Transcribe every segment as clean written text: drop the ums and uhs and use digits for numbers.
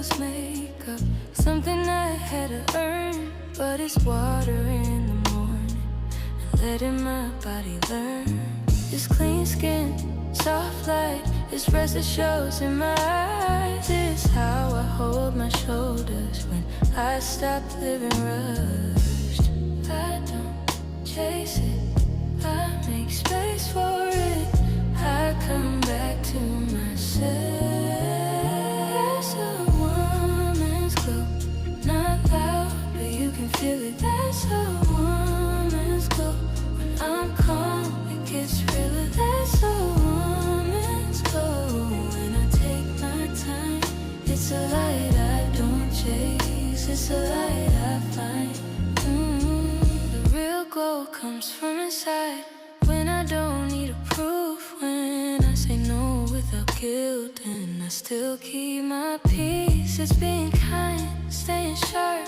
was makeup, something I had to earn. But it's water in the morning and letting my body learn. This clean skin, soft light, this rest that shows in my eyes. It's how I hold my shoulders when I stop living rushed. I don't chase it, I make space for it. I come back to myself. There's a woman's glow, not loud, but you can feel it. There's a woman's glow. When I'm calm, it gets realer. There's a woman's glow. When I take my time, it's a light I don't chase, it's a light I find. The real glow comes from inside. When I don't need a proof, when I say no without guilt, and I still keep my peace. It's being kind, staying sharp,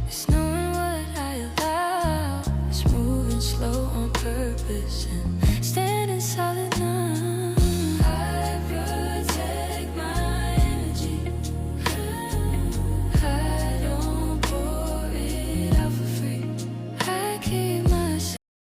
it's knowing what I allow. It's moving slow on purpose and